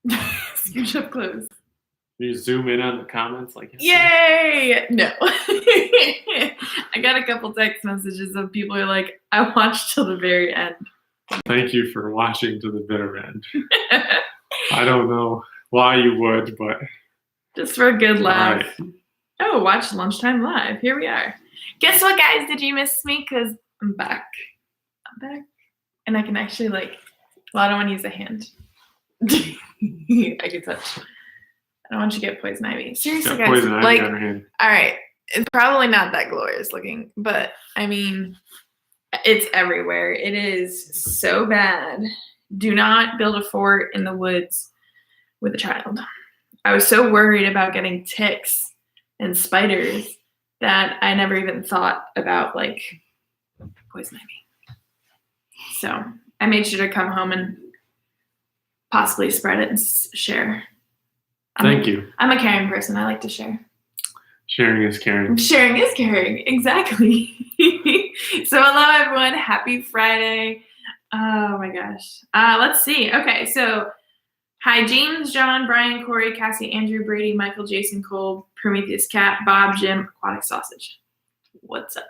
Scooch up close. You zoom in on the comments like yay! No. I got a couple text messages of people who are like, I watched till the very end. Thank you for watching to the bitter end. I don't know why you would, but just for a good laugh. Right. Oh, watch Lunchtime Live. Here we are. Guess what, guys? Did you miss me? Because I'm back. And I can actually well, I don't want to use a hand. I can touch. I don't want you to get poison ivy. Seriously, guys. Poison ivy on her hand. All right. It's probably not that glorious looking, but I mean, it's everywhere. It is so bad. Do not build a fort in the woods with a child. I was so worried about getting ticks and spiders that I never even thought about poison ivy. So I made sure to come home and possibly spread it and share. Thank you. I'm a caring person. I like to share. Sharing is caring. Sharing is caring. Exactly. So hello, everyone. Happy Friday. Oh, my gosh. Let's see. Okay, so hi, James, John, Brian, Corey, Cassie, Andrew, Brady, Michael, Jason, Cole, Prometheus Cat, Bob, Jim, Aquatic Sausage. What's up?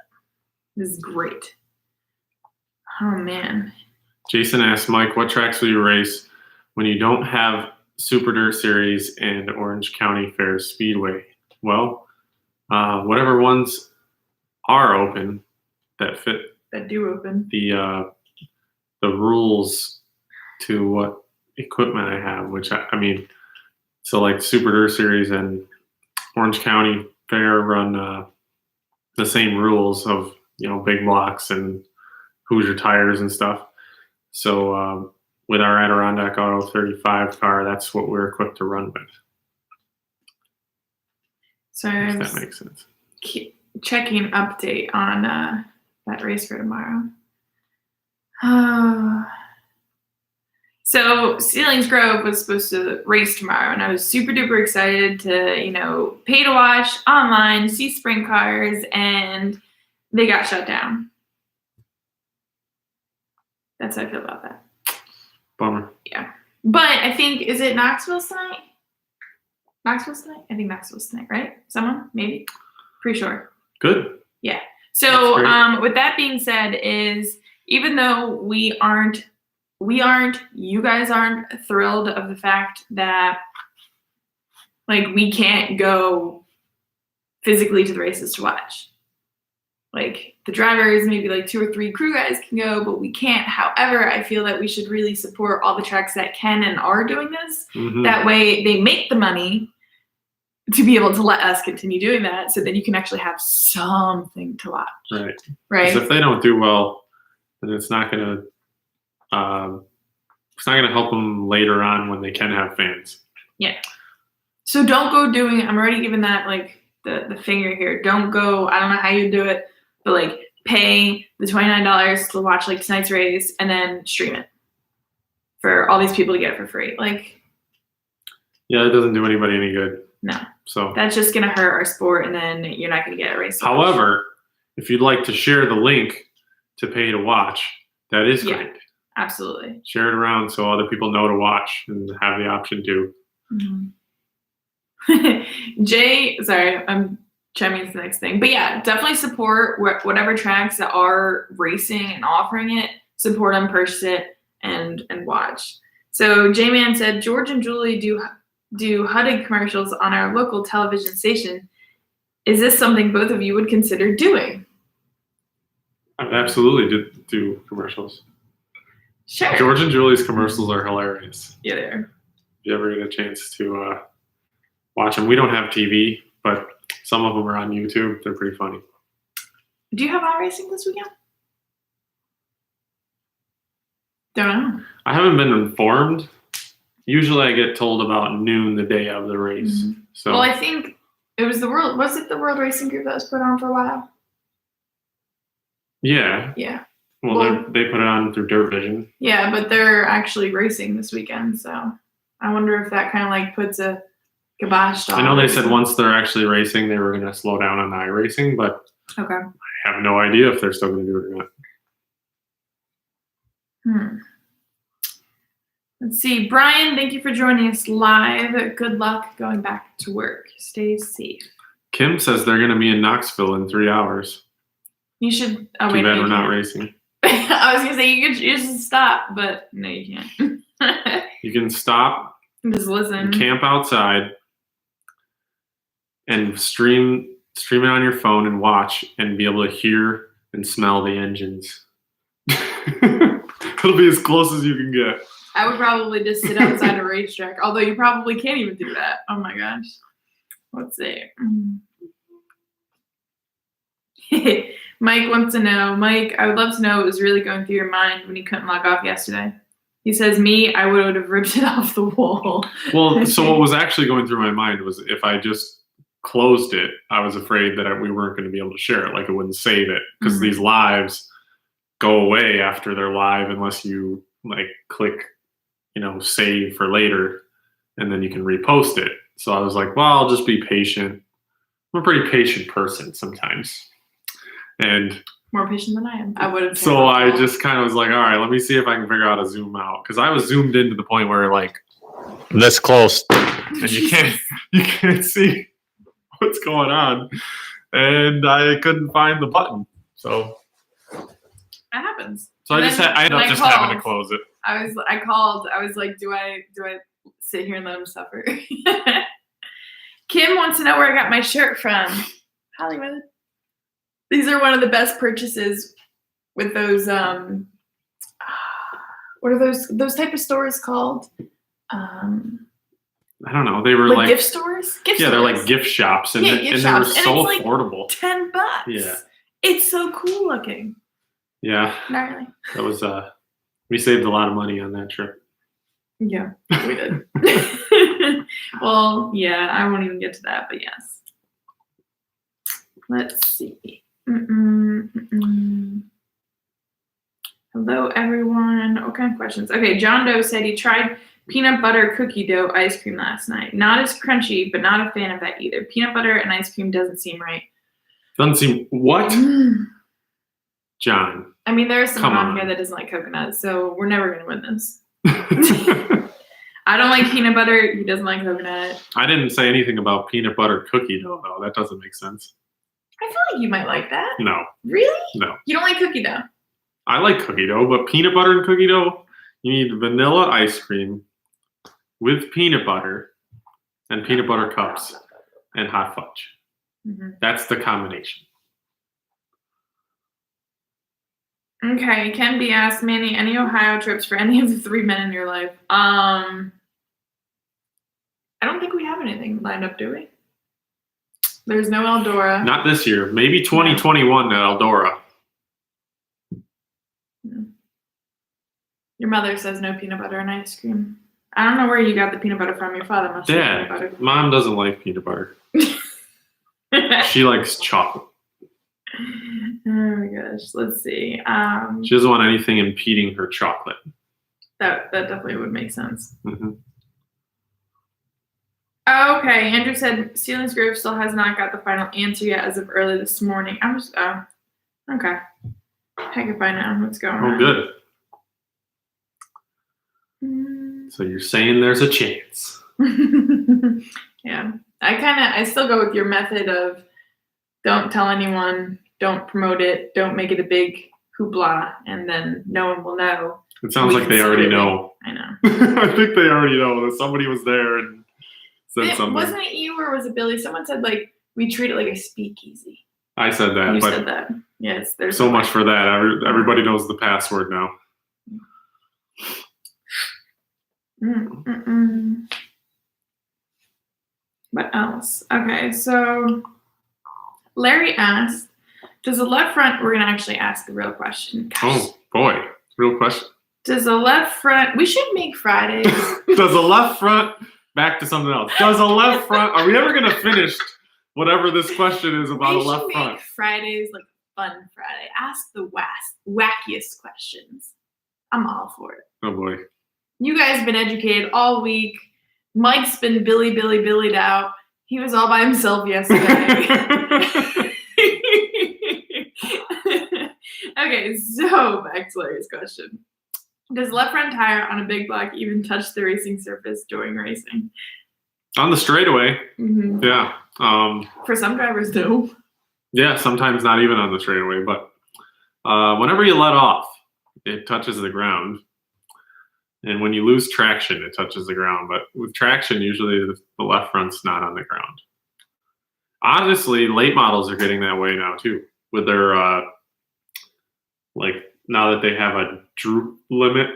This is great. Oh, man. Jason asked, Mike, what tracks will you race when you don't have Super Dirt Series and Orange County Fair Speedway? Well, whatever ones are open that fit that do open the rules to what equipment I have, which I mean, so like Super Dirt Series and Orange County Fair run the same rules of big blocks and Hoosier tires and stuff. So with our Adirondack Auto 35 car, that's what we're equipped to run with. So if that makes sense. Checking an update on that race for tomorrow. So Ceilings Grove was supposed to race tomorrow, and I was super duper excited to, pay to watch online, see sprint cars, and they got shut down. That's how I feel about that. Bummer. Yeah. But I think, is it Knoxville's tonight? Knoxville's tonight? I think Knoxville's tonight, right? Someone? Maybe? Pretty sure. Good. Yeah. So with that being said is, even though we aren't, you guys aren't thrilled of the fact that we can't go physically to the races to watch. The drivers, maybe 2 or 3 crew guys can go, but we can't. However, I feel that we should really support all the tracks that can and are doing this. Mm-hmm. That way they make the money to be able to let us continue doing that, so then you can actually have something to watch. Right. Right. Because if they don't do well, then it's not going to help them later on when they can have fans. Yeah. So don't go doing. I'm already giving that the finger here. Don't go. I don't know how you do it, but pay the $29 to watch tonight's race and then stream it for all these people to get it for free. Yeah, it doesn't do anybody any good. No. So that's just gonna hurt our sport, and then you're not gonna get a race. However, if you'd like to share the link to pay to watch, that is great. Absolutely. Share it around so other people know to watch and have the option to. Mm-hmm. Jay, sorry, I'm chiming into the next thing. But yeah, definitely support whatever tracks that are racing and offering it. Support them, purchase it, and watch. So J-Man said, George and Julie do Huddig commercials on our local television station. Is this something both of you would consider doing? I would absolutely do commercials. Sure. George and Julie's commercials are hilarious. Yeah, they are. If you ever get a chance to watch them. We don't have TV, but some of them are on YouTube. They're pretty funny. Do you have iRacing this weekend? Don't know. I haven't been informed. Usually I get told about noon the day of the race. Mm-hmm. So I think it was the World Racing Group that was put on for a while? Yeah. Yeah. Well, they put it on through Dirt Vision. Yeah, but they're actually racing this weekend, so I wonder if that kind of puts a kibosh on. I know they said once they're actually racing, they were going to slow down on the iRacing, but okay. I have no idea if they're still going to do it or not. Let's see. Brian, thank you for joining us live. Good luck going back to work. Stay safe. Kim says they're going to be in Knoxville in 3 hours. You should. Oh, Too wait, bad no, we're you not can't. racing. I was going to say you should stop, but no, you can't. You can stop, Just listen. and camp outside, and stream it on your phone and watch and be able to hear and smell the engines. It'll be as close as you can get. I would probably just sit outside a racetrack, although you probably can't even do that. Oh my gosh. Let's see. Mike wants to know, Mike, I would love to know what was really going through your mind when you couldn't log off yesterday. He says, me, I would have ripped it off the wall. Well, so what was actually going through my mind was if I just closed it, I was afraid that we weren't going to be able to share it, like it wouldn't save it, because these lives go away after they're live unless you like click, save for later, and then you can repost it. So I was like, well, I'll just be patient. I'm a pretty patient person sometimes. And more patient than I am. I would have. So I just kind of was like, all right, let me see if I can figure out how to zoom out, because I was zoomed in to the point where like this close, and you can't see what's going on, and I couldn't find the button. So that happens. So I ended up just having to close it. I called. I was like, do I sit here and let him suffer? Kim wants to know where I got my shirt from. Hollywood. These are one of the best purchases with those. What are those type of stores called? I don't know. They were like gift stores. They're like gift shops, and they were so affordable. $10. Yeah, it's so cool looking. Yeah, gnarly. That was we saved a lot of money on that trip. Yeah, we did. Well, yeah, I won't even get to that, but yes. Let's see. Hello, everyone. What kind of questions? Okay, John Doe said he tried peanut butter cookie dough ice cream last night. Not as crunchy, but not a fan of that either. Peanut butter and ice cream doesn't seem right. Doesn't seem what? John. I mean, there's someone on here that doesn't like coconut, so we're never going to win this. I don't like peanut butter. He doesn't like coconut. I didn't say anything about peanut butter cookie dough, though. That doesn't make sense. I feel like you might like that. No. Really? No. You don't like cookie dough? I like cookie dough, but peanut butter and cookie dough, you need vanilla ice cream with peanut butter and peanut butter cups and hot fudge. That's the combination. Okay, Ken B asked, Manny, any Ohio trips for any of the 3 men in your life? I don't think we have anything lined up, do we? There's no Eldora. Not this year. Maybe 2021 at Eldora. Your mother says no peanut butter and ice cream. I don't know where you got the peanut butter from. Your father must have peanut butter. Mom doesn't like peanut butter. She likes chocolate. Oh my gosh. Let's see. She doesn't want anything impeding her chocolate. That definitely would make sense. Okay, Andrew said Ceilings Grove still has not got the final answer yet as of early this morning. I'm just okay. I can find out what's going on. Oh, good. So you're saying there's a chance. Yeah. I still go with your method of don't tell anyone, don't promote it, don't make it a big hoopla, and then no one will know. It sounds like they already know. I know. I think they already know that somebody was there and said something. Wasn't it you or was it Billy? Someone said like we treat it like a speakeasy. I said that. You said that. Yes. There's so much for that. Everybody knows the password now. What else? Okay, so Larry asked, does the left front, we're going to actually ask the real question. Gosh. Oh, boy. Real question. Does the left front, we should make Fridays. Does the left front, back to something else. Does the left front, are we ever going to finish whatever this question is about the left front? We should make Fridays like Fun Friday. Ask the wackiest questions. I'm all for it. Oh, boy. You guys have been educated all week. Mike's been Billy'd out. He was all by himself yesterday. Okay, so back to Larry's question. Does left front tire on a big block even touch the racing surface during racing? On the straightaway, Mhm. yeah. For some drivers, no. Yeah, sometimes not even on the straightaway, but whenever you let off, it touches the ground. And when you lose traction, it touches the ground. But with traction, usually the left front's not on the ground. Honestly, late models are getting that way now too. With their like now that they have a droop limit,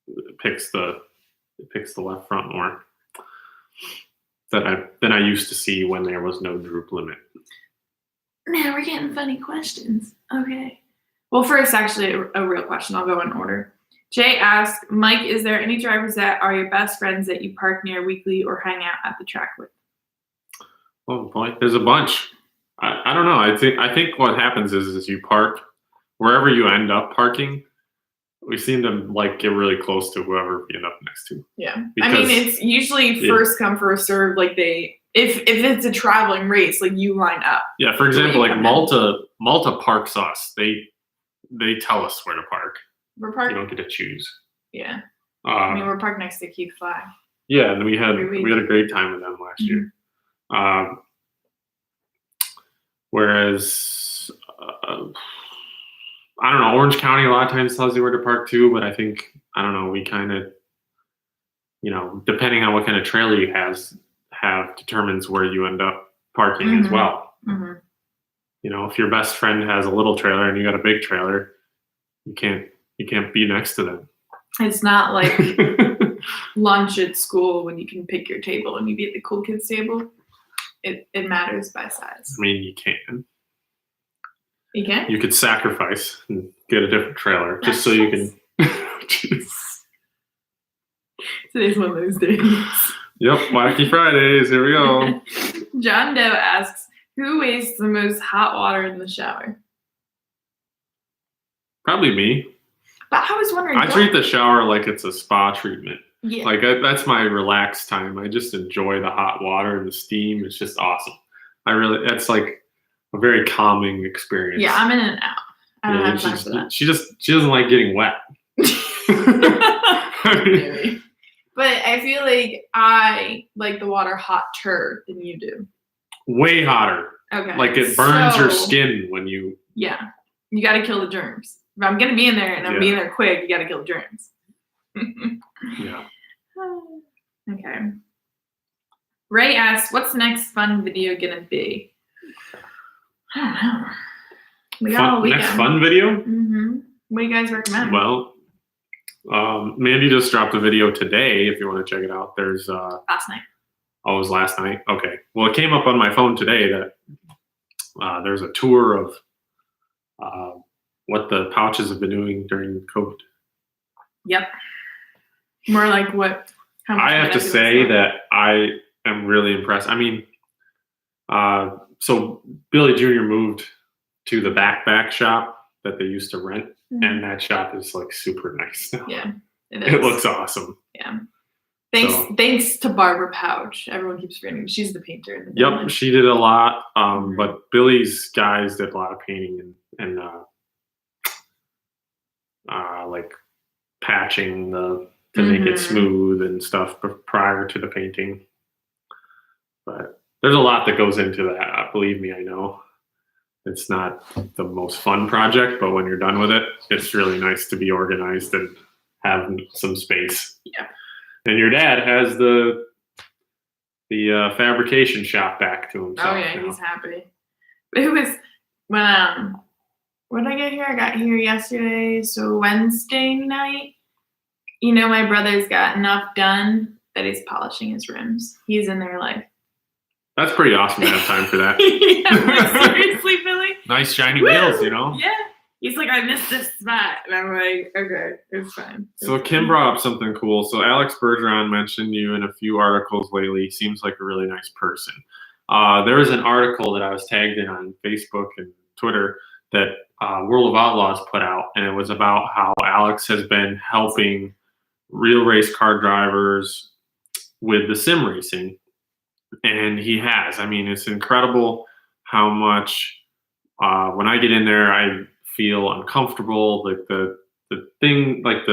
it picks the left front more than I used to see when there was no droop limit. Man, we're getting funny questions. Okay. Well, first, actually, a real question. I'll go in order. Jay asks, Mike, is there any drivers that are your best friends that you park near weekly or hang out at the track with? Oh boy, there's a bunch. I don't know. I think what happens is you park wherever you end up parking. We seem to like get really close to whoever we end up next to. Yeah, Because, I mean, it's usually first come first serve. Like if it's a traveling race, like you line up. Yeah, for example, like Malta parks us. They tell us where to park. We're parked. You don't get to choose. Yeah, I mean, we're parked next to Keith Flag. Yeah, and we had a great time with them last year. Whereas I don't know, Orange County a lot of times tells you where to park too, but I think we kind of, depending on what kind of trailer you have determines where you end up parking as well. Mm-hmm. If your best friend has a little trailer and you got a big trailer, you can't be next to them. It's not like lunch at school when you can pick your table and you be at the cool kids table. It matters by size. I mean, you can. You can? You could sacrifice and get a different trailer just so you can. Today's one of those days. Yep, Wacky Fridays. Here we go. John Doe asks, who wastes the most hot water in the shower? Probably me. But I was wondering. I treat the shower like it's a spa treatment. Yeah. Like that's my relaxed time. I just enjoy the hot water and the steam. It's just awesome. That's like a very calming experience. Yeah, I'm in and out. I don't have time for that. She doesn't like getting wet. Maybe. But I feel like I like the water hotter than you do. Way hotter. Okay. Like it burns your skin when you. Yeah. You got to kill the germs. If I'm going to be in there and I'm being there quick, you got to kill the germs. Yeah. Okay. Ray asks, what's the next fun video going to be? I don't know. We got all weekend. Next fun video? Mm-hmm. What do you guys recommend? Well, Mandee just dropped a video today. If you want to check it out, there's last night. Oh, it was last night. Okay. Well, it came up on my phone today that there's a tour of what the Pauches have been doing during COVID. Yep. More like what? How much I have to say that I am really impressed. I mean, so Billy Jr. moved to the backpack shop that they used to rent, and that shop is like super nice now. Yeah, it is. It looks awesome. Yeah. Thanks to Barbara Pauch. Everyone keeps forgetting she's the painter. In the yep, she did a lot. But Billy's guys did a lot of painting and like patching to make it smooth and stuff prior to the painting. But there's a lot that goes into that. Believe me, I know. It's not the most fun project, but when you're done with it, it's really nice to be organized and have some space. Yeah. And your dad has the fabrication shop back to himself. Oh yeah, he's happy. It was when did I get here? I got here yesterday, so Wednesday night. My brother's got enough done that he's polishing his rims. He's in there like. That's pretty awesome to have time for that. Yeah, seriously, Billy. Nice shiny wheels, Yeah. He's like, I missed this spot. And I'm like, okay, it's fine. So Kim brought up something cool. So Alex Bergeron mentioned you in a few articles lately. Seems like a really nice person. There was an article that I was tagged in on Facebook and Twitter that World of Outlaws put out, and it was about how Alex has been helping real race car drivers with the sim racing. And he has. I mean, it's incredible how much when I get in there, I feel uncomfortable. Like the thing, like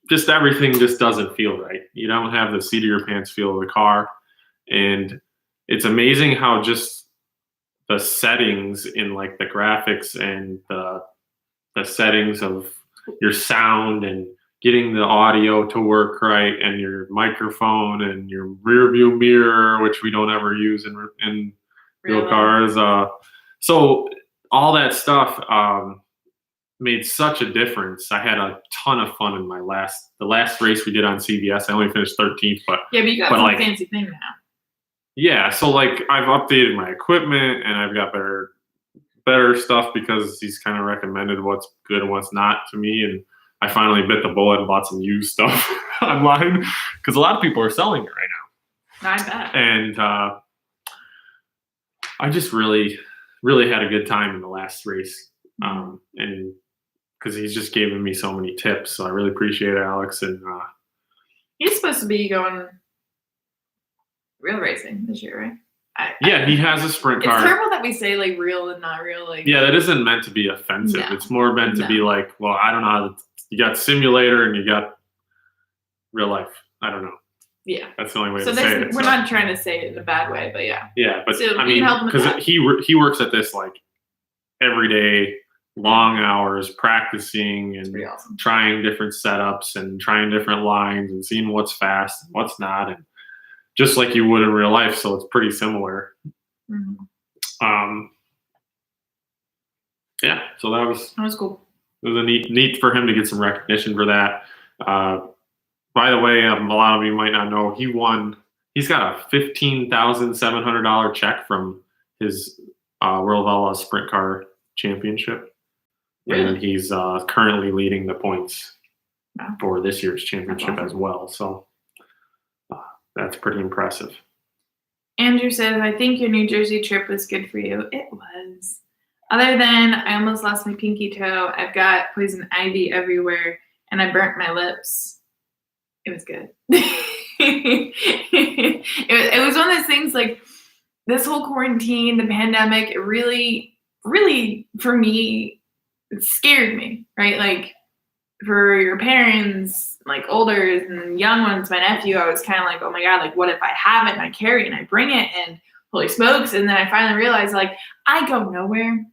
just everything just doesn't feel right. You don't have the seat of your pants feel of the car. And it's amazing how just the settings in like the graphics and the settings of your sound and getting the audio to work right and your microphone and your rear view mirror, which we don't ever use in real cars. So all that stuff made such a difference. I had a ton of fun in the last race we did on CBS. I only finished 13th, but you got some fancy thing now. Yeah, so like I've updated my equipment and I've got better stuff because he's kind of recommended what's good and what's not to me. And I finally bit the bullet and bought some used stuff online because a lot of people are selling it right now. I bet. And I just really had a good time in the last race. And because he's just given me so many tips. So I really appreciate it, Alex. And he's supposed to be going real racing this year, right? Yeah, he has a sprint car. It's terrible that we say like real and not real. Like, yeah, that isn't meant to be offensive. No. It's more meant to be like, well, I don't know how you got simulator and you got real life. I don't know. Yeah, that's the only way to say it. We're not trying to say it in a bad way, but yeah. Yeah, but so I mean, because he works at this like every day, long hours, practicing and awesome. Trying different setups and trying different lines and seeing what's fast and what's not, and just like you would in real life. So it's pretty similar. Mm-hmm. Yeah, so that was cool. It was a neat for him to get some recognition for that. By the way, a lot of you might not know, he won. He's got a $15,700 check from his World of Outlaws Sprint Car Championship, and he's currently leading the points for this year's championship as well. So that's pretty impressive. Andrew says, "I think your New Jersey trip was good for you." It was. Other than I almost lost my pinky toe, I've got poison ivy everywhere, and I burnt my lips. It was good. it was one of those things like this whole quarantine, the pandemic, it really, really, for me, it scared me, right? Like for your parents, like older and young ones, my nephew, I was kind of like, oh my God, like what if I have it and I carry it and I bring it and holy smokes. And then I finally realized like I go nowhere.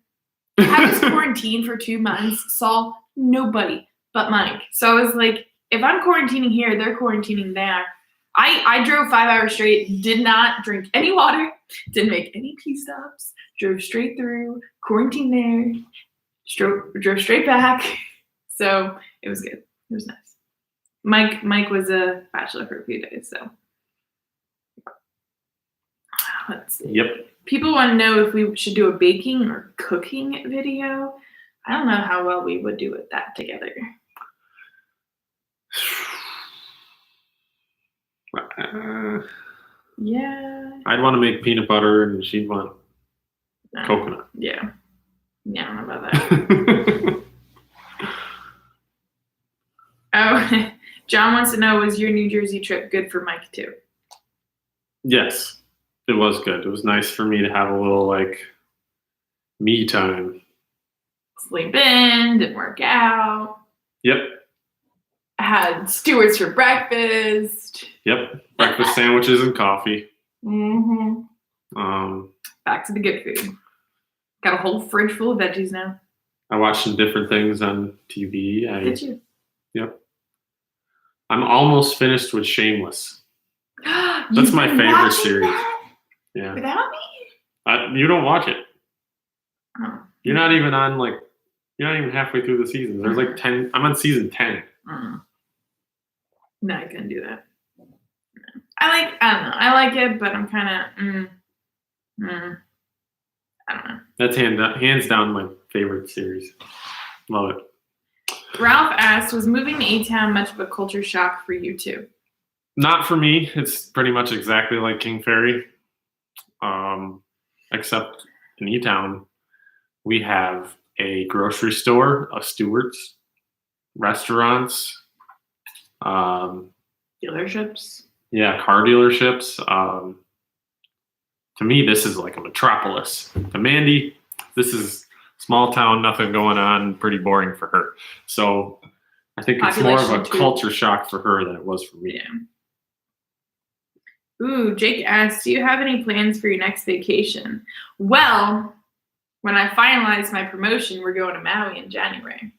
I was quarantined for 2 months, saw nobody but Mike. So I was like, if I'm quarantining here, they're quarantining there. I drove 5 hours straight, did not drink any water, didn't make any pee stops, drove straight through, quarantined there, drove straight back. So it was good. It was nice. Mike was a bachelor for a few days, so let's see. Yep. People want to know if we should do a baking or cooking video. I don't know how well we would do with that together. Yeah. I'd want to make peanut butter and she'd want coconut. Yeah. Yeah, I don't know about that. Oh, John wants to know, was your New Jersey trip good for Mike too? Yes, it was good. It was nice for me to have a little like me time. Sleep in, didn't work out. Yep. I had Stewart's for breakfast. Yep. Breakfast sandwiches and coffee. Mm-hmm. Back to the good food. Got a whole fridge full of veggies now. I watched some different things on TV. Did you? Yep. I'm almost finished with Shameless. That's my favorite series. That? Yeah. Without me? You don't watch it. Oh. You're not even halfway through the season. There's like 10. I'm on season 10. No, I couldn't do that. I don't know. I like it, but I'm kind of, I don't know. That's hands down my favorite series. Love it. Ralph asked, was moving to A-Town much of a culture shock for you too? Not for me. It's pretty much exactly like King Ferry. Except in E-Town, we have a grocery store, a Stewart's, restaurants, dealerships. Yeah, car dealerships. To me, this is like a metropolis. To Mandee, this is small town, nothing going on, pretty boring for her. So I think it's more of a Population too. culture shock for her than it was for me. Yeah. Ooh, Jake asks, do you have any plans for your next vacation? Well, when I finalize my promotion, we're going to Maui in January.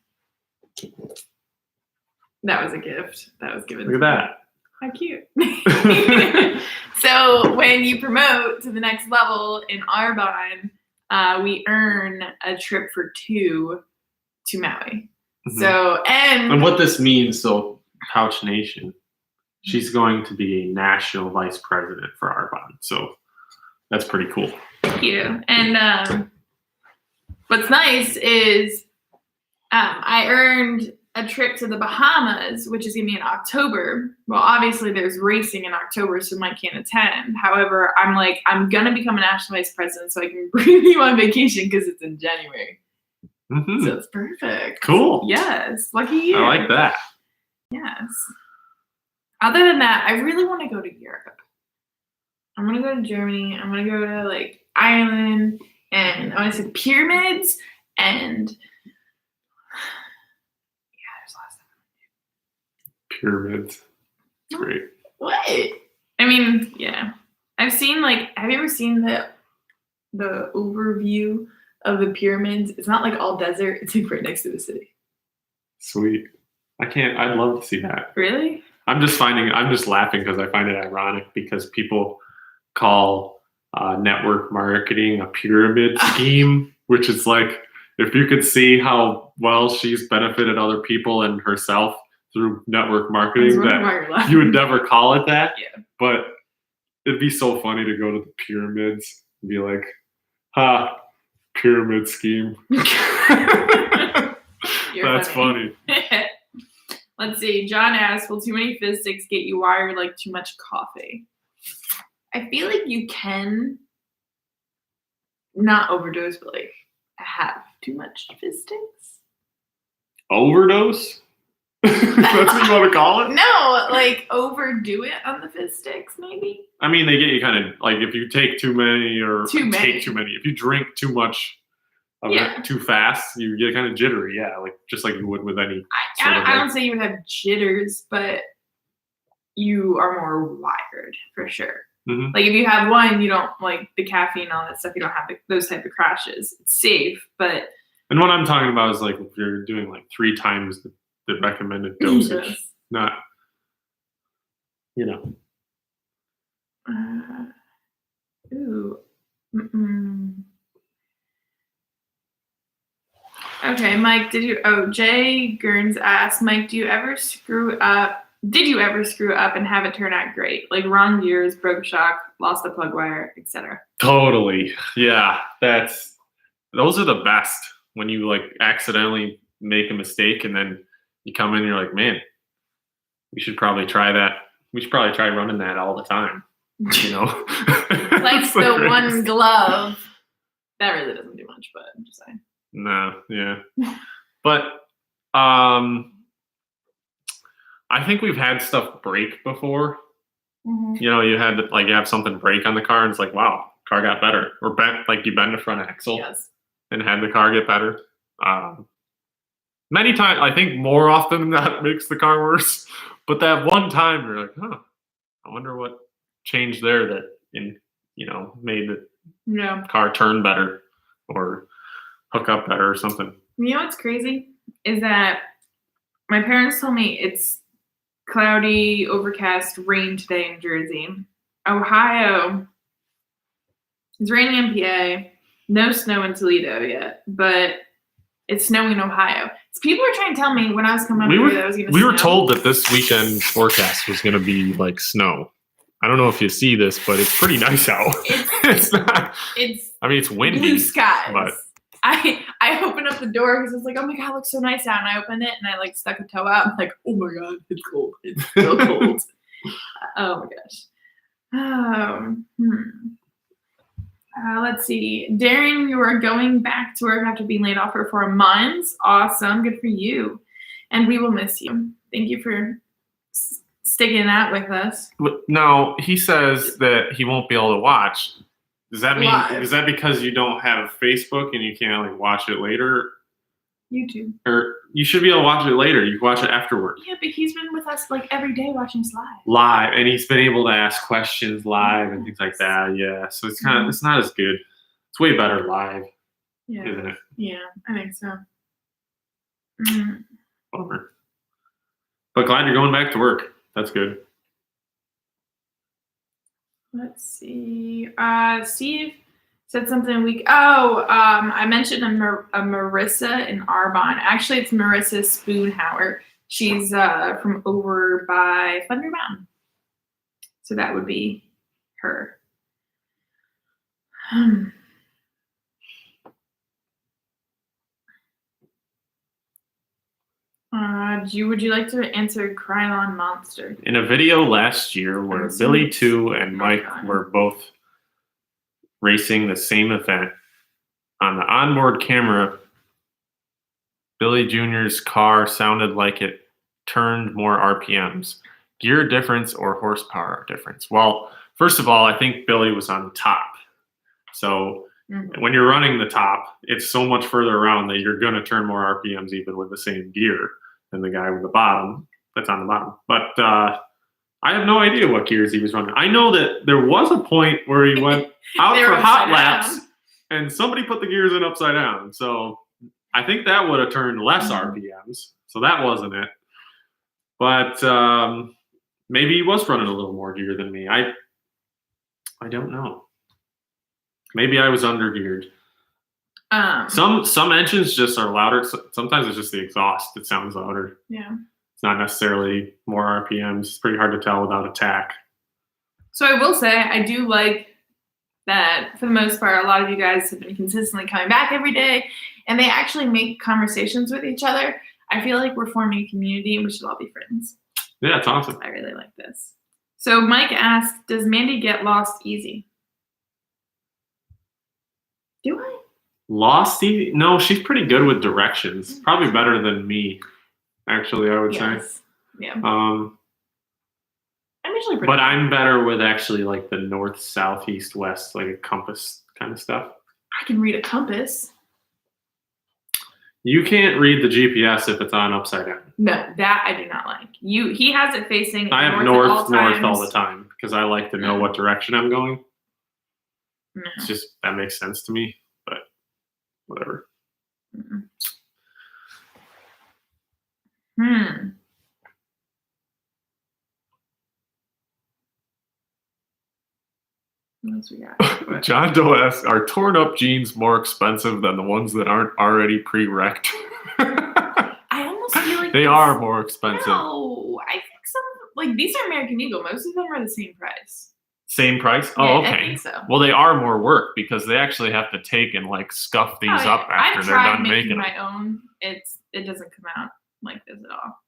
That was a gift. That was given. Look at that. How cute. So when you promote to the next level in Arbonne, we earn a trip for 2 to Maui. Mhm. So, and what this means, so Pauch Nation, she's going to be a national vice president for Arbonne. So that's pretty cool. Thank you. And what's nice is I earned a trip to the Bahamas, which is going to be in October. Well, obviously there's racing in October, so Mike can't attend. However, I'm like, I'm going to become a national vice president so I can bring you on vacation because it's in January. Mm-hmm. So it's perfect. Cool. Yes. Lucky you. I like that. Yes. Other than that, I really want to go to Europe. I'm going to go to Germany. I'm going to go to like Ireland, and I want to see the pyramids, and Pyramids. Great. What? I mean, yeah. I've seen like, have you ever seen the overview of the pyramids? It's not like all desert. It's like right next to the city. Sweet. I'd love to see that. Really? I'm just laughing because I find it ironic because people call network marketing a pyramid scheme, which is like, if you could see how well she's benefited other people and herself through network marketing, that you would never call it that. Yeah. But it'd be so funny to go to the pyramids and be like, ha, pyramid scheme. That's funny. Let's see. John asks, will too many fizz sticks get you wired like too much coffee? I feel like you can not overdose, but like have too much fizz sticks. Overdose? That's what you want to call it? No, like overdo it on the fizz sticks, maybe. I mean, they get you kind of like if you take too many or take too many. If you drink too much of it too fast, you get kind of jittery. Yeah, like just like you would with any. I don't say you would have jitters, but you are more wired for sure. Mm-hmm. Like if you have one, you don't like the caffeine and all that stuff. You don't have those type of crashes. It's safe, but. And what I'm talking about is like if you're doing like 3 times the recommended dosage, not, you know. Ooh. Mm-mm. Okay, Mike, Jay Gerns asked, Mike, did you ever screw up and have it turn out great? Like wrong gears, broke shock, lost a plug wire, etc. Totally. Yeah, those are the best when you like accidentally make a mistake and then you come in and you're like, man, we should probably try that. We should probably try running that all the time. You know? Like the one glove. That really doesn't do much, but I'm just saying. No, yeah. But I think we've had stuff break before. Mm-hmm. You know, you have something break on the car and it's like, wow, car got better. Or you bend the front axle and had the car get better. Many times, I think more often than that makes the car worse. But that one time you're like, huh, I wonder what changed there that made the car turn better or hook up better or something. You know what's crazy is that my parents told me it's cloudy, overcast, rain today in Jersey. Ohio, it's raining in PA. No snow in Toledo yet, but it's snowing in Ohio. So people were trying to tell me when I was coming up here that it was going to snow. We were told that this weekend's forecast was going to be like snow. I don't know if you see this, but it's pretty nice out. It's not. It's windy. Blue skies. But I opened up the door because I was like, oh my God, it looks so nice out. And I opened it and I like stuck a toe out. I'm like, oh my God, it's cold. It's so cold. Oh my gosh. Let's see. Darren, you are going back to work after being laid off for 4 months. Awesome. Good for you. And we will miss you. Thank you for sticking out with us. No, he says that he won't be able to watch. Does that mean, is that because you don't have Facebook and you can't like watch it later? YouTube. Or you should be able to watch it later. You can watch it afterward. Yeah, but he's been with us like every day watching us live. Live, and he's been able to ask questions live and things like that. Yeah, so it's kind of it's not as good. It's way better live, isn't it? Yeah, I think so. Bummer. But glad you're going back to work. That's good. Let's see. Steve said something I mentioned a Marissa in Arbonne. Actually, it's Marissa Spoonhauer. She's from over by Thunder Mountain. So that would be her. Would you like to answer Krylon Monster? In a video last year where Billy 2 and Mike were both racing the same event, on the onboard camera, Billy Jr.'s car sounded like it turned more RPMs. Gear difference or horsepower difference? Well, first of all, I think Billy was on top. So when you're running the top, it's so much further around that you're going to turn more RPMs even with the same gear than the guy with the bottom that's on the bottom. But I have no idea what gears he was running. I know that there was a point where he went out for hot laps and somebody put the gears in upside down. So I think that would have turned less RPMs. So that wasn't it. But maybe he was running a little more gear than me. I don't know. Maybe I was under geared. Some engines just are louder. Sometimes it's just the exhaust that sounds louder. Yeah. It's not necessarily more RPMs. It's pretty hard to tell without a tack. So I will say I do like that for the most part, a lot of you guys have been consistently coming back every day and they actually make conversations with each other. I feel like we're forming a community and we should all be friends. Yeah, it's awesome. I really like this. So Mike asked, does Mandee get lost easy? Do I? Lost easy? No, she's pretty good with directions. Probably better than me, actually, I would say. Yeah. I'm usually pretty But good. I'm better with actually like the north, south, east, west, like a compass kind of stuff. I can read a compass. You can't read the GPS if it's on upside down. No, that I do not like. He has it facing I have north all the time because I like to know what direction I'm going. No. It's just that makes sense to me, but whatever. What else we got? John Doe asks, are torn up jeans more expensive than the ones that aren't already pre-wrecked? I almost feel like they are more expensive. No, I think some like these are American Eagle. Most of them are the same price. Same price? Yeah, Oh, okay. I think so. Well, they are more work because they actually have to take and like scuff these up after they're done making them. I've tried making my own. It doesn't come out like this at all.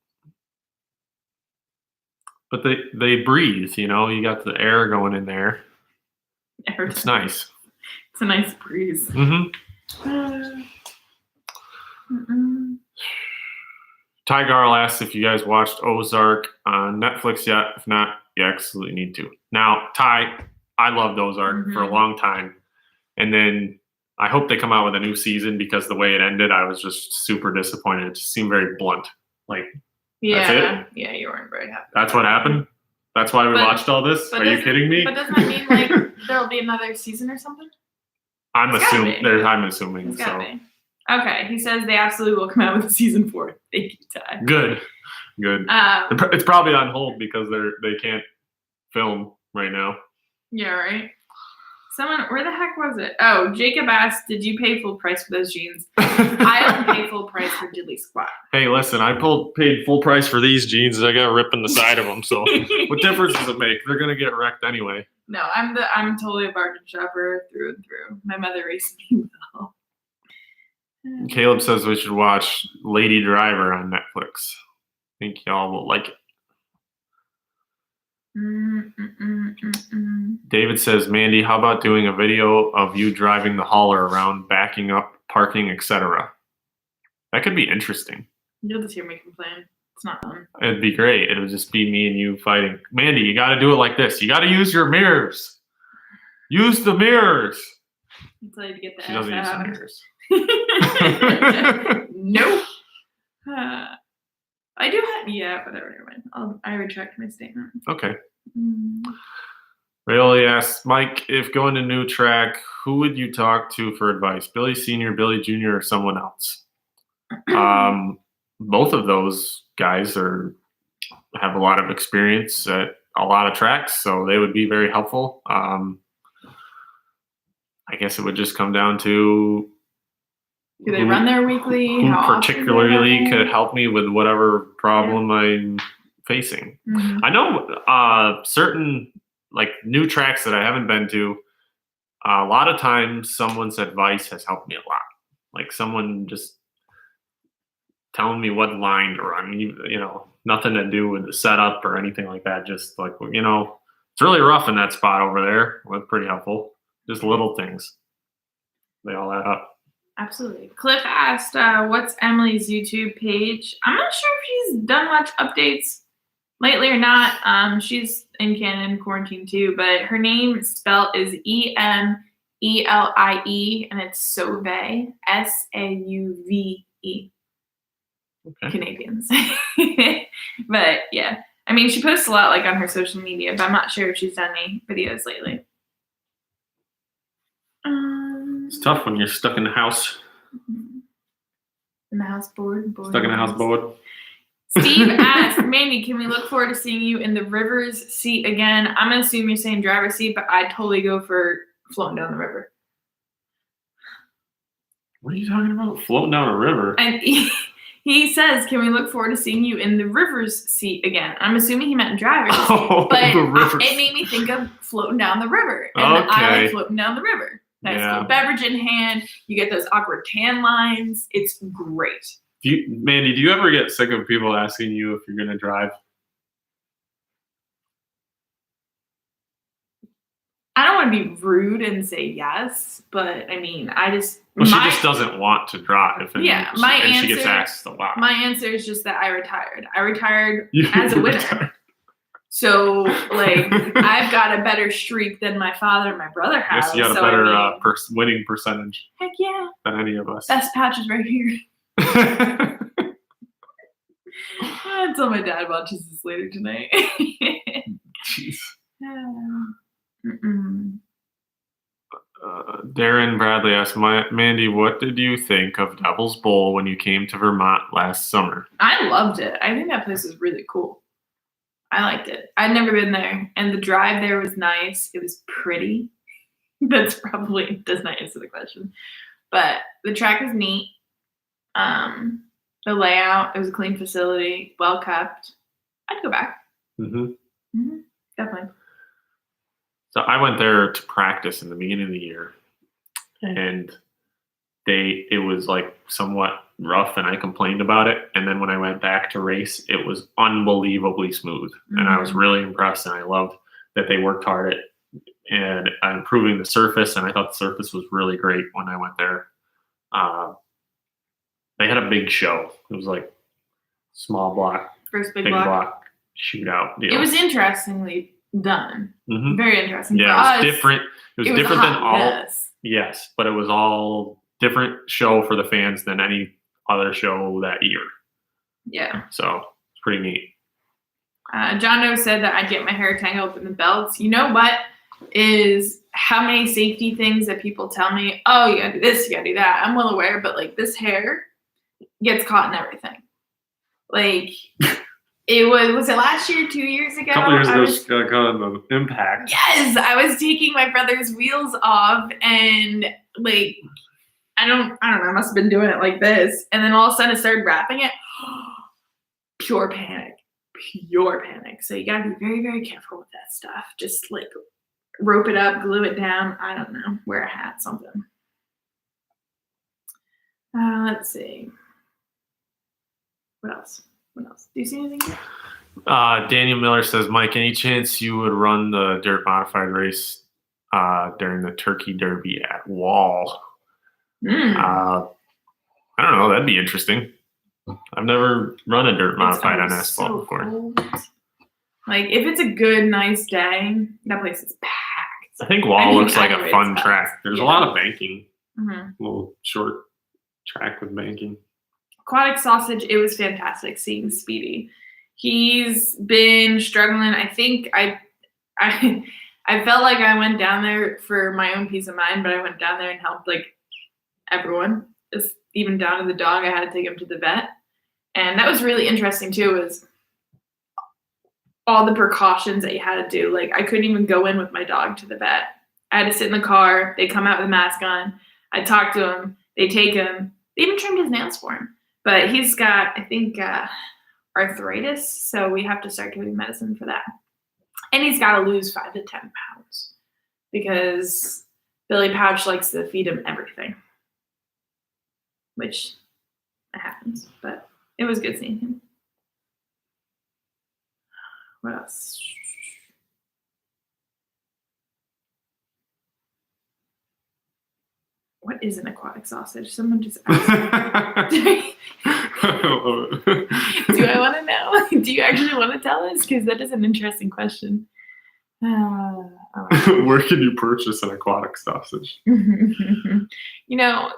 But they breathe, you know. You got the air going in there. It's nice. It's a nice breeze. Ty Garl asks if you guys watched Ozark on Netflix yet. If not, you absolutely need to. Now, Ty, I loved Ozark for a long time. And then I hope they come out with a new season because the way it ended, I was just super disappointed. It just seemed very blunt. Like, that's it? Yeah, you weren't very happy. That's what happened? That's why we watched all this? Are you kidding me? But doesn't that mean like there'll be another season or something? I'm assuming. It's gotta be. Okay, he says they absolutely will come out with season 4. Thank you, Ty. Good. It's probably on hold because they can't film right now. Yeah, right. Where the heck was it? Oh, Jacob asked, did you pay full price for those jeans? I don't pay full price for Diddley Squat. Hey, listen, I paid full price for these jeans and I got ripped in the side of them. So what difference does it make? They're gonna get wrecked anyway. No, I'm totally a bargain shopper through and through. My mother raised me well. Caleb says we should watch Lady Driver on Netflix. I think y'all will like it. David says, Mandee, how about doing a video of you driving the hauler around, backing up, parking, etc.? That could be interesting. You'll just hear me complain. It's not fun. It'd be great. It would just be me and you fighting. Mandee, you got to do it like this. You got to use your mirrors. Use the mirrors. I'll tell you to get the She doesn't use the mirrors. Nope. I do have, yeah, whatever, never mind. I retract my statement. Okay. Mm. Rayoli asks, Mike, if going to new track, who would you talk to for advice? Billy Sr., Billy Jr., or someone else? Both of those guys have a lot of experience at a lot of tracks, so they would be very helpful. I guess it would just come down to do they run there weekly? Who particularly could help me with whatever problem I'm facing. Mm-hmm. I know certain like new tracks that I haven't been to. A lot of times, someone's advice has helped me a lot. Like someone just telling me what line to run. Nothing to do with the setup or anything like that. Just like it's really rough in that spot over there. It was pretty helpful. Just little things. They all add up. Absolutely. Cliff asked, what's Emily's YouTube page? I'm not sure if she's done much updates lately or not. She's in Canada in quarantine too, but her name spelled is Emelie, and it's Sauve, Sauve. Okay. Canadians. But yeah, I mean, she posts a lot like on her social media, but I'm not sure if she's done any videos lately. It's tough when you're stuck in the house. In the house board. Stuck in the house board. Steve asked, Mandee, can we look forward to seeing you in the Rivers seat again? I'm going to assume you're saying driver's seat, but I'd totally go for floating down the river. What are you talking about? Floating down a river? And he says, can we look forward to seeing you in the Rivers seat again? I'm assuming he meant driver's seat, but it made me think of floating down the river. And I like floating down the river. Nice little beverage in hand. You get those awkward tan lines. It's great. Mandee, do you ever get sick of people asking you if you're going to drive? I don't want to be rude and say yes, but I mean, she just doesn't want to drive. And she gets asked a lot. My answer is just that I retired. I retired as a winner. So, like, I've got a better streak than my father and my brother have. Yes, you got a better winning percentage. Heck yeah. Than any of us. Best Pauch is right here. Until my dad watches this later tonight. Jeez. Darren Bradley asked, Mandee, what did you think of Devil's Bowl when you came to Vermont last summer? I loved it. I think that place was really cool. I liked it. I'd never been there, and the drive there was nice. It was pretty. That's probably does not answer the question, but the track was neat. The layout, it was a clean facility, well kept. I'd go back. Definitely. So I went there to practice in the beginning of the year, and it was like somewhat rough, and I complained about it. And then when I went back to race, it was unbelievably smooth, and I was really impressed. And I loved that they worked hard at improving the surface, and I thought the surface was really great when I went there. They had a big show. It was like small block, first big block shootout deal. It was interestingly done. Very interesting. Yeah, it was different. It was different than all. Yes, but it was all different show for the fans than any other show that year. Yeah. So it's pretty neat. John Doe said that I'd get my hair tangled up in the belts. You know what is how many safety things that people tell me, oh, you gotta do this, you gotta do that. I'm well aware, but like this hair gets caught in everything. Like it was it last year, 2 years ago? A couple years ago, got caught in the impact. Yes, I was taking my brother's wheels off, and like I don't know, I must have been doing it like this, and then all of a sudden I started wrapping it. Pure panic. So you gotta be very, very careful with that stuff. Just like rope it up, glue it down. I don't know. Wear a hat, something. Let's see. What else? Do you see anything here? Daniel Miller says, Mike, any chance you would run the dirt modified race during the Turkey Derby at Wall? I don't know. That'd be interesting. I've never run a dirt modified on asphalt before. Cold. Like, if it's a good, nice day, that place is packed. I think Wall looks like a fun track. There's a lot of banking. A little short track with banking. Aquatic sausage, it was fantastic seeing Speedy. He's been struggling. I think I felt like I went down there for my own peace of mind, but I went down there and helped like everyone, just even down to the dog. I had to take him to the vet. And that was really interesting too, was all the precautions that you had to do. Like I couldn't even go in with my dog to the vet. I had to sit in the car. They come out with a mask on. I talk to him. They take him. They even trimmed his nails for him. But he's got, I think, arthritis. So we have to start giving medicine for that. And he's got to lose 5 to 10 pounds because Billy Pauch likes to feed him everything, which happens. But it was good seeing him. What else? What is an aquatic sausage? Someone just asked me. Do I want to know? Do you actually want to tell us? Because that is an interesting question. Where can you purchase an aquatic sausage? You know,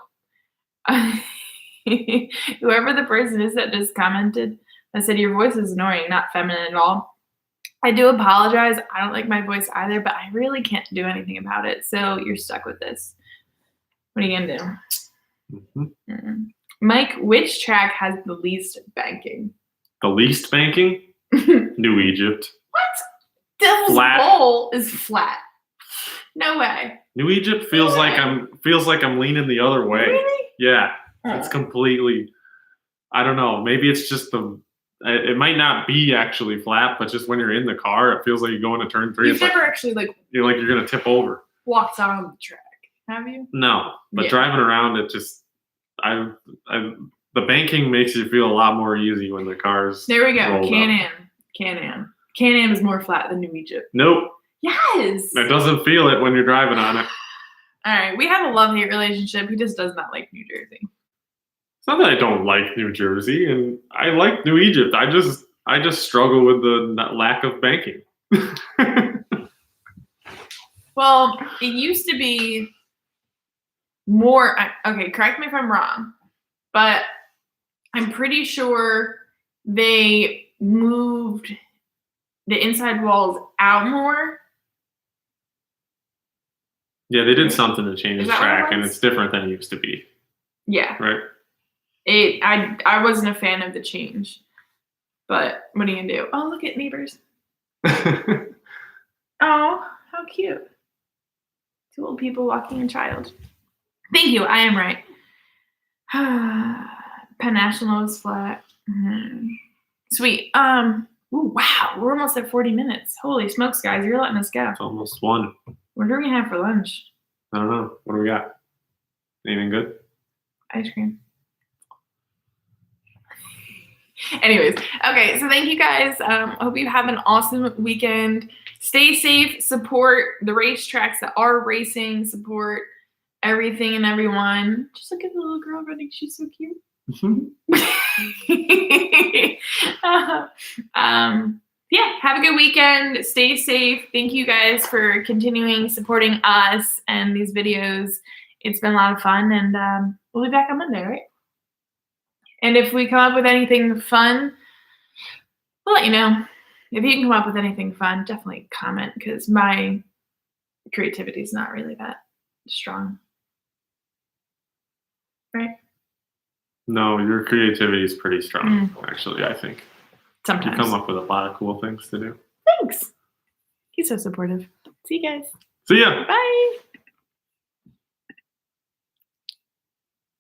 whoever the person is that just commented, I said, your voice is annoying, not feminine at all. I do apologize. I don't like my voice either, but I really can't do anything about it. So you're stuck with this. What are you going to do? Mm-hmm. Mike, which track has the least banking? The least banking? New Egypt. What? Devil's Bowl is flat. No way. New Egypt feels like I'm leaning the other way. Really? Yeah. It's completely, I don't know. Maybe it's just it might not be actually flat, but just when you're in the car, it feels like you go into turn 3. You've never actually you're going to tip over. Walked out on the track, have you? No, but driving around, it just, the banking makes you feel a lot more easy when the car's. There we go. Can-Am. Can-Am is more flat than New Egypt. Nope. Yes. It doesn't feel it when you're driving on it. All right, we have a love-hate relationship. He just does not like New Jersey. It's not that I don't like New Jersey, and I like New Egypt. I just struggle with the lack of banking. Well, it used to be more. Okay, correct me if I'm wrong, but I'm pretty sure they moved the inside walls out more. Yeah, they did something to change the track, and it's different than it used to be. Yeah. Right. I wasn't a fan of the change, but what are you gonna do? Oh, look at neighbors. Oh, how cute. 2 old people walking a child. Thank you. I am right. Penn National is flat. Mm-hmm. Sweet. Ooh, wow. We're almost at 40 minutes. Holy smokes, guys. You're letting us go. It's almost 1. What are we gonna have for lunch? I don't know. What do we got? Anything good? Ice cream. Anyways, okay, so thank you guys. Hope you have an awesome weekend. Stay safe, support the racetracks that are racing, support everything and everyone. Just look at the little girl running. She's so cute. Yeah, have a good weekend. Stay safe. Thank you guys for continuing supporting us and these videos. It's been a lot of fun, and we'll be back on Monday, right? And if we come up with anything fun, we'll let you know. If you can come up with anything fun, definitely comment, because my creativity is not really that strong. Right? No, your creativity is pretty strong, actually, I think. Sometimes. You come up with a lot of cool things to do. Thanks. He's so supportive. See you guys. See ya. Bye.